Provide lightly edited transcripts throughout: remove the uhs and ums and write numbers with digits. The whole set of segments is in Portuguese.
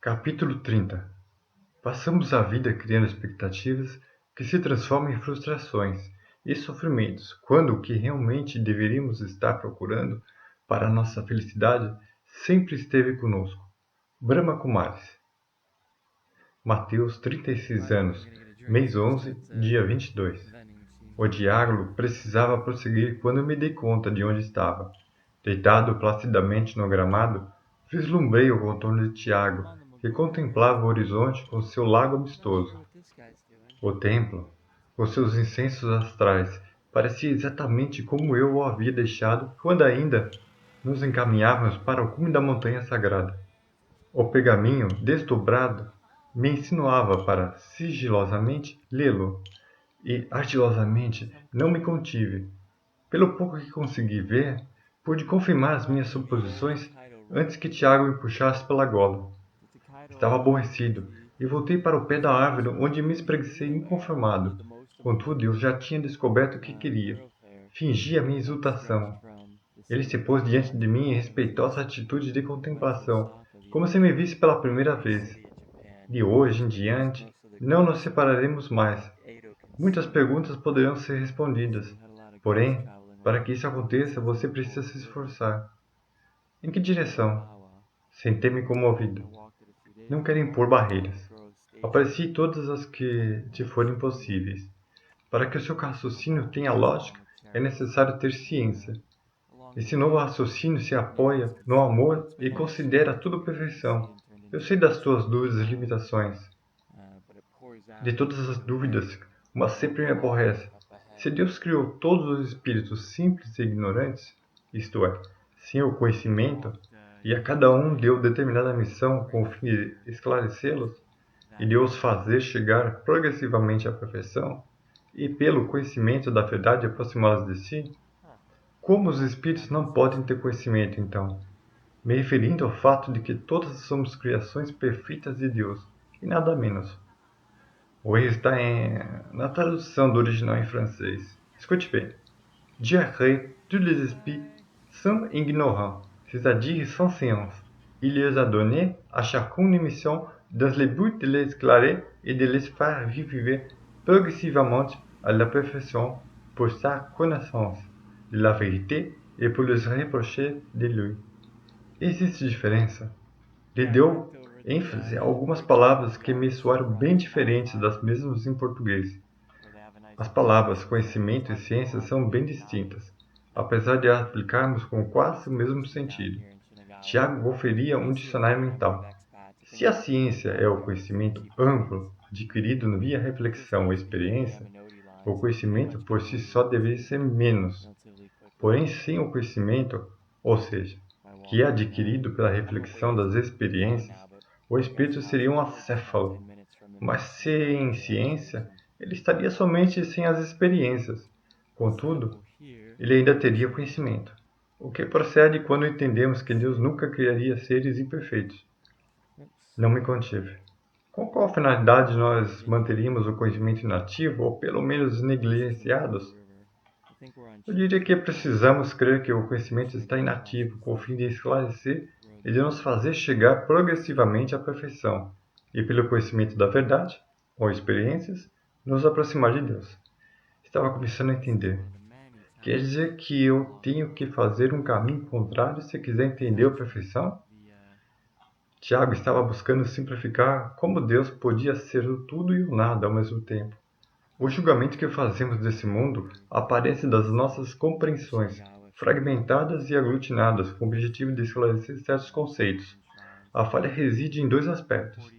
Capítulo 30. Passamos a vida criando expectativas que se transformam em frustrações e sofrimentos, quando o que realmente deveríamos estar procurando para a nossa felicidade sempre esteve conosco. Brahma Kumaris. Mateus, 36 anos, mês 11, dia 22. O diálogo precisava prosseguir quando me dei conta de onde estava. Deitado placidamente no gramado, vislumbrei o contorno de Tiago, que contemplava o horizonte com seu lago amistoso. O templo, com seus incensos astrais, parecia exatamente como eu o havia deixado quando ainda nos encaminhávamos para o cume da montanha sagrada. O pergaminho, desdobrado, me insinuava para, sigilosamente, lê-lo, e, ardilosamente, não me contive. Pelo pouco que consegui ver, pude confirmar as minhas suposições antes que Tiago me puxasse pela gola. Estava aborrecido e voltei para o pé da árvore onde me espreguicei inconformado. Contudo, eu já tinha descoberto o que queria. Fingi a minha exultação. Ele se pôs diante de mim em respeitosa atitude de contemplação, como se me visse pela primeira vez. De hoje em diante, não nos separaremos mais. Muitas perguntas poderão ser respondidas. Porém, para que isso aconteça, você precisa se esforçar. Em que direção? Sentei-me comovido. Não quero impor barreiras. Aprecie todas as que te forem possíveis. Para que o seu raciocínio tenha lógica, é necessário ter ciência. Esse novo raciocínio se apoia no amor e considera tudo perfeição. Eu sei das tuas dúvidas e limitações. De todas as dúvidas, uma sempre me aborrece. Se Deus criou todos os espíritos simples e ignorantes, isto é, sem o conhecimento, e a cada um deu determinada missão com o fim de esclarecê-los, e de os fazer chegar progressivamente à perfeição, e pelo conhecimento da verdade aproximá-los de si, como os espíritos não podem ter conhecimento, então? Me referindo ao fato de que todas somos criações perfeitas de Deus, e nada menos. O erro está na tradução do original em francês. Escute bem. Diarrhée, tous les esprits sont ignorants, c'est-à-dire sans science. Il les a donné à chacun une mission dans le but de les éclairer et de les faire vivre progressivement à la perfection pour sa connaissance de la vérité et pour les reprocher de lui. Existe diferença? Ele deu ênfase a algumas palavras que me soaram bem diferentes das mesmas em português. As palavras conhecimento e ciência são bem distintas, apesar de as aplicarmos com quase o mesmo sentido. Tiago oferia um dicionário mental. Se a ciência é o conhecimento amplo, adquirido via reflexão ou experiência, o conhecimento por si só deveria ser menos. Porém, sem o conhecimento, ou seja, que é adquirido pela reflexão das experiências, o espírito seria um acéfalo. Mas sem ciência, ele estaria somente sem as experiências. Contudo, ele ainda teria conhecimento. O que procede quando entendemos que Deus nunca criaria seres imperfeitos. Não me contive. Com qual finalidade nós manteríamos o conhecimento inativo, ou pelo menos negligenciados? Eu diria que precisamos crer que o conhecimento está inativo, com o fim de esclarecer e de nos fazer chegar progressivamente à perfeição, e pelo conhecimento da verdade, ou experiências, nos aproximar de Deus. Estava começando a entender. Quer dizer que eu tenho que fazer um caminho contrário se quiser entender a perfeição? Tiago estava buscando simplificar como Deus podia ser o tudo e o nada ao mesmo tempo. O julgamento que fazemos desse mundo aparece das nossas compreensões, fragmentadas e aglutinadas com o objetivo de esclarecer certos conceitos. A falha reside em dois aspectos: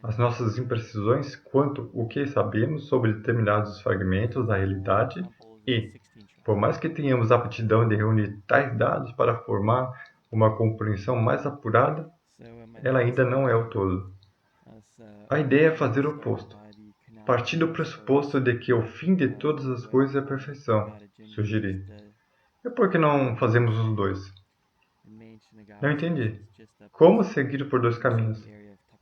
as nossas imprecisões quanto ao que sabemos sobre determinados fragmentos da realidade e, por mais que tenhamos a aptidão de reunir tais dados para formar uma compreensão mais apurada, ela ainda não é o todo. A ideia é fazer o oposto. Partir do pressuposto de que o fim de todas as coisas é a perfeição, sugeri. E por que não fazemos os dois? Não entendi. Como seguir por dois caminhos?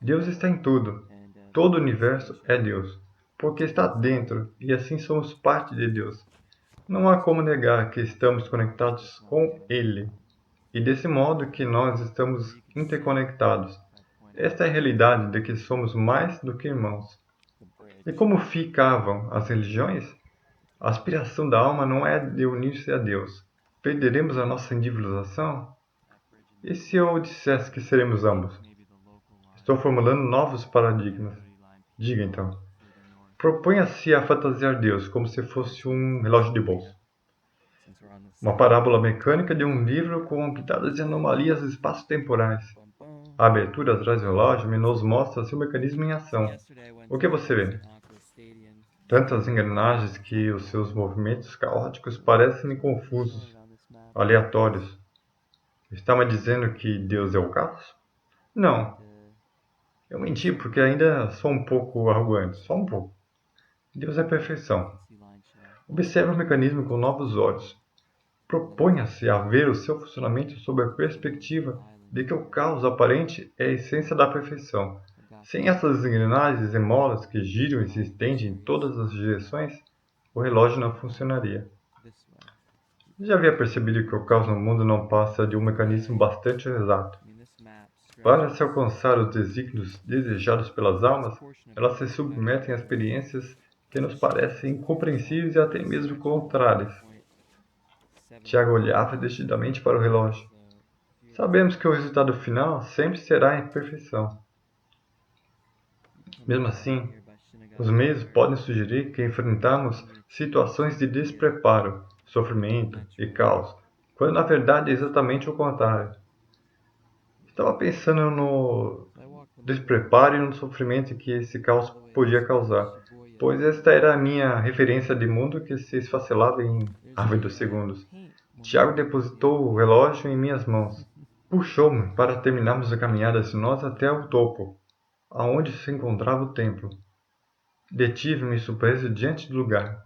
Deus está em tudo. Todo o universo é Deus, porque está dentro e assim somos parte de Deus. Não há como negar que estamos conectados com Ele, e desse modo que nós estamos interconectados. Esta é a realidade de que somos mais do que irmãos. E como ficavam as religiões? A aspiração da alma não é de unir-se a Deus. Perderemos a nossa individualização? E se eu dissesse que seremos ambos? Estou formulando novos paradigmas. Diga então. Proponha-se a fantasiar Deus como se fosse um relógio de bolso. Uma parábola mecânica de um livro com pitadas de anomalias espaço-temporais. A abertura atrás do relógio nos mostra seu mecanismo em ação. O que você vê? Tantas engrenagens que os seus movimentos caóticos parecem confusos, aleatórios. Está me dizendo que Deus é o caos? Não. Eu menti porque ainda sou um pouco arrogante, só um pouco. Deus é perfeição. Observe o mecanismo com novos olhos. Proponha-se a ver o seu funcionamento sob a perspectiva de que o caos aparente é a essência da perfeição. Sem essas engrenagens e molas que giram e se estendem em todas as direções, o relógio não funcionaria. Já havia percebido que o caos no mundo não passa de um mecanismo bastante exato. Para se alcançar os desígnios desejados pelas almas, elas se submetem a experiências que nos parecem incompreensíveis e até mesmo contrárias. Tiago olhava detidamente para o relógio. Sabemos que o resultado final sempre será a imperfeição. Mesmo assim, os meios podem sugerir que enfrentamos situações de despreparo, sofrimento e caos, quando na verdade é exatamente o contrário. Estava pensando no despreparo e no sofrimento que esse caos podia causar, pois esta era a minha referência de mundo que se esfacelava em ávidos segundos. Tiago depositou o relógio em minhas mãos. Puxou-me para terminarmos a caminhada sinuosa até o topo, aonde se encontrava o templo. Detive-me surpreso diante do lugar.